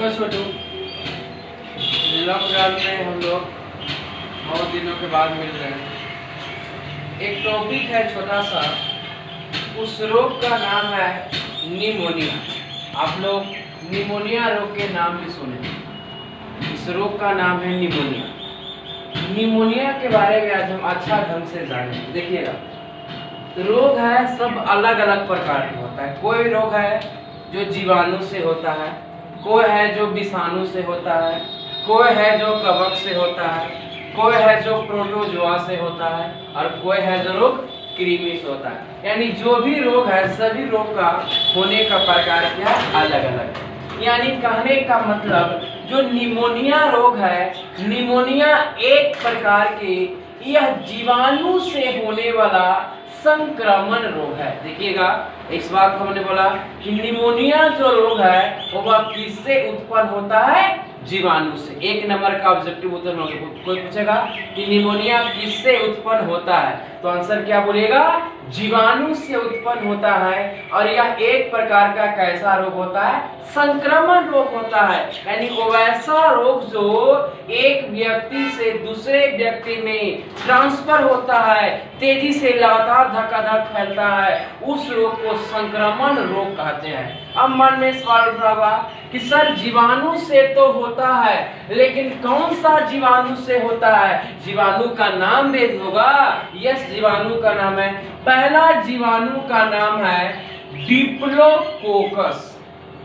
देखो छोटू, लॉकडाउन में हम लोग बहुत दिनों के बाद मिल रहे हैं। एक टॉपिक है छोटा सा, उस रोग का नाम है निमोनिया। आप लोग निमोनिया रोग के नाम भी सुने। इस रोग का नाम है निमोनिया। निमोनिया के बारे में आज हम अच्छा ढंग से जानेंगे। देखिएगा, रोग है सब अलग अलग प्रकार के होता है। कोई रोग है जो जीवाणु से होता है, कोई है जो विषाणु से होता है, कोई है जो कवक से होता है, कोई है जो प्रोटोजोआ से होता है, और कोई है जो रोग कृमि से होता है। यानी जो भी रोग है सभी रोग का होने का प्रकार क्या है, अलग अलग। यानी कहने का मतलब जो निमोनिया रोग है, निमोनिया एक प्रकार के यह जीवाणु से होने वाला संक्रमण रोग है। देखिएगा, इस बात को हमने बोला कि निमोनिया जो रोग है वह किससे उत्पन्न होता है, जीवाणु से। एक नंबर का ऑब्जेक्टिव उत्तर होगा। कोई पूछेगा कि निमोनिया किससे उत्पन्न होता है, तो आंसर क्या बोलेगा, जीवाणु से उत्पन्न होता है। और यह एक प्रकार का कैसा रोग होता है, संक्रमण रोग होता है। यानी वो वैसा रोग जो एक व्यक्ति से दूसरे व्यक्ति में ट्रांसफर होता है, तेजी से लगातार धक्का-धक फैलता है, उस रोग को संक्रमण रोग कहते हैं। अब मन में सवाल उठ रहा होगा कि सर जीवाणु से तो होता है, लेकिन कौन सा जीवाणु से होता है? जीवाणु का नाम भी होगा। यस, जीवाणु का नाम है, पहला जीवाणु का नाम है डिप्लोकोकस।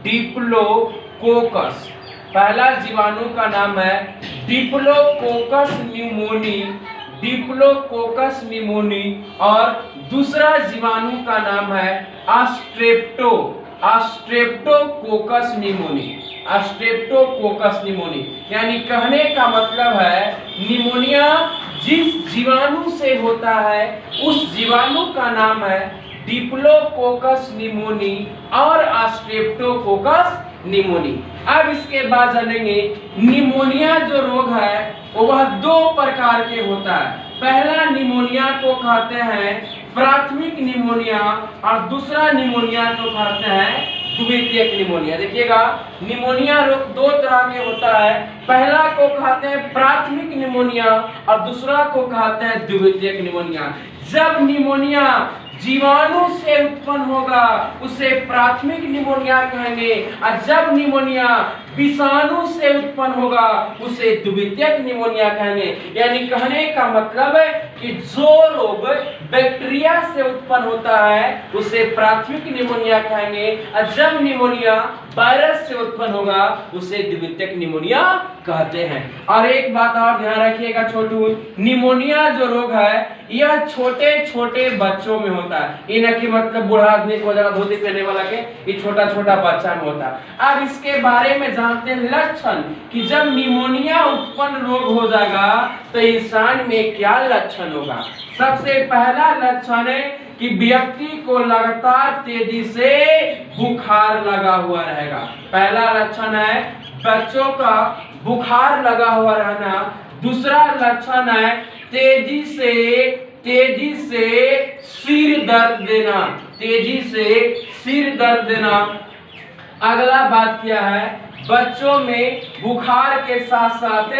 डिप्लोकोकस पहला जीवाणु का नाम है डिप्लोकोकस न्यूमोनी। Diplococcus pneumoniae. और दूसरा जीवाणु का नाम है स्ट्रेप्टोकोकस न्यूमोनी। Streptococcus pneumoniae. यानी कहने का मतलब है निमोनिया जिस जीवाणु से होता है उस जीवाणु का नाम है डिप्लोकोकस न्यूमोनी और स्ट्रेप्टोकोकस न्यूमोनी। अब इसके बाद जानेंगे निमोनिया जो रोग है वह दो प्रकार के होता है। पहला निमोनिया को कहते हैं प्राथमिक निमोनिया और दूसरा निमोनिया को कहते हैं द्वितीयक निमोनिया। देखिएगा, निमोनिया रोग दो तरह के होता है। पहला को कहते हैं प्राथमिक निमोनिया और दूसरा को कहते हैं द्वितीयक निमोनिया। जब निमोनिया जीवाणु से उत्पन्न होगा उसे प्राथमिक निमोनिया कहेंगे, और जब निमोनिया विषाणु से उत्पन्न होगा उसे द्वितीयक निमोनिया कहेंगे। यानी कहने का मतलब है कि जो रोग बैक्टीरिया से उत्पन्न होता है उसे प्राथमिक निमोनिया कहेंगे, और जब निमोनिया वायरस से उत्पन्न होगा उसे द्वितीयक निमोनिया कहते हैं। और एक बात और ध्यान रखिएगा छोटू, निमोनिया जो रोग है यह छोटे छोटे बच्चों में होता है। ये न कि मतलब बूढ़ा आदमी को जगह धोती पहनने वाला के, ये छोटा छोटा बच्चा में होता है। अब इसके बारे में जानते हैं लक्षण कि जब निमोनिया उत्पन्न रोग हो जाएगा तो इंसान में क्या लक्षण होगा। सबसे पहला लक्षण है कि व्यक्ति को लगातार तेजी से बुखार लगा हुआ रहेगा। पहला लक्षण है बच्चों का बुखार लगा हुआ रहना। दूसरा लक्षण है तेजी से सिर दर्द देना। तेजी से सिर दर्द देना। अगला बात क्या है, बच्चों में बुखार के साथ साथ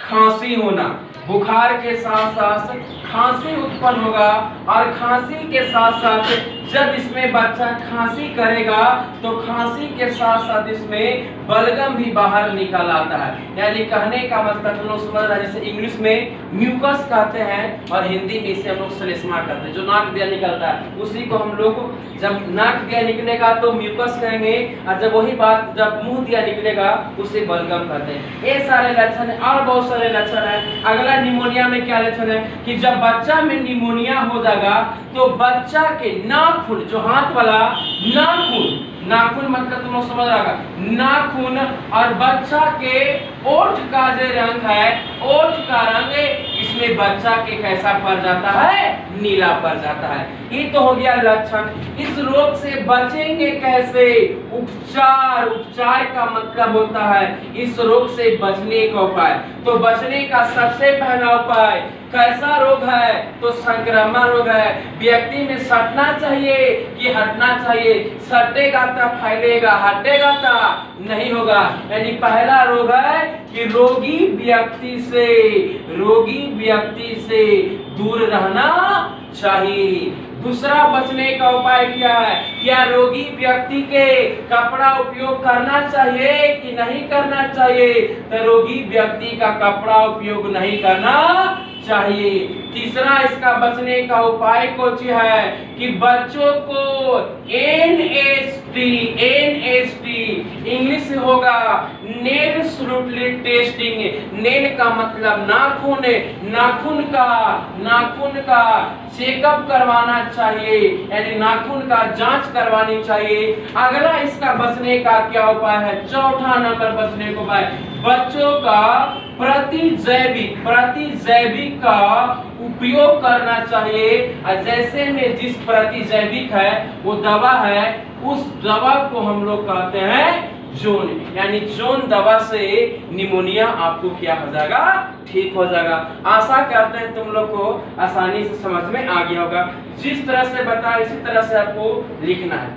खांसी होना। बुखार के साथ साथ खांसी उत्पन्न होगा, और खांसी के साथ साथ जब इसमें बच्चा खांसी करेगा तो खांसी के साथ साथ इसमें बलगम भी बाहर निकल आता है। यानी कहने का मतलब हम लोग समझ रहे हैं, जैसे इंग्लिश में म्यूकस कहते हैं और हिंदी में इसे हम लोग श्लेष्मा कहते हैं। जो नाक दिया निकलता है उसी को हम लोग, जब नाक दिया निकलेगा तो म्यूकस कहेंगे, और जब वही बात जब मुंह दिया निकलेगा उसे बलगम कहते हैं। ये सारे लक्षण है और बहुत सारे लक्षण है। अगला निमोनिया में क्या लक्षण है कि जब बच्चा में निमोनिया हो जाएगा तो बच्चा के नाखून, जो हाथ वाला नाखून, नाखून मतलब तुम लोग समझ रहा होगा, नाखून और बच्चा के ओठ का जो रंग है, ओठ का रंग इसमें बच्चा के कैसा पड़ जाता है, नीला पड़ जाता है। ये तो हो गया लक्षण। इस रोग से बचेंगे कैसे? उपचार। उपचार का मतलब होता है इस रोग से बचने का उपाय। तो बचने का सबसे पहला उपाय कैसा रोग है? तो संक्रमण रोग है। व्यक्ति में सटना चाहिए कि हटना चाहिए? सटेगा तो फैलेगा, हटेगा तो नहीं होगा। यानी पहला रोग है कि रोगी व्यक्ति से दूर रहना चाहिए। दूसरा बचने का उपाय क्या है? क्या रोगी व्यक्ति के कपड़ा उपयोग करना चाहिए कि नहीं करना चाहिए? तो रोगी व्यक्ति का कपड़ा उपयोग नहीं करना चाहिए। तीसरा इसका बचने का उपाय कुछ है कि बच्चों को NST इंग्लिश होगा नेल स्लूटली टेस्टिंग। नेल का मतलब नाखून, नाखून का चेकअप करवाना चाहिए, यानी नाखून का जांच करवानी चाहिए। अगला इसका बचने का क्या उपाय है? चौथा नंबर बचने का उपाय, बच्चों का प्रतिजैविक का उपयोग करना चाहिए। जैसे में जिस प्रतिजैविक है वो दवा है, उस दवा को हम लोग कहते हैं जोन, यानी जोन दवा से निमोनिया आपको क्या हो जाएगा? ठीक हो जाएगा। आशा करते हैं तुम लोग को आसानी से समझ में आ गया होगा। जिस तरह से बताया इसी तरह से आपको लिखना है।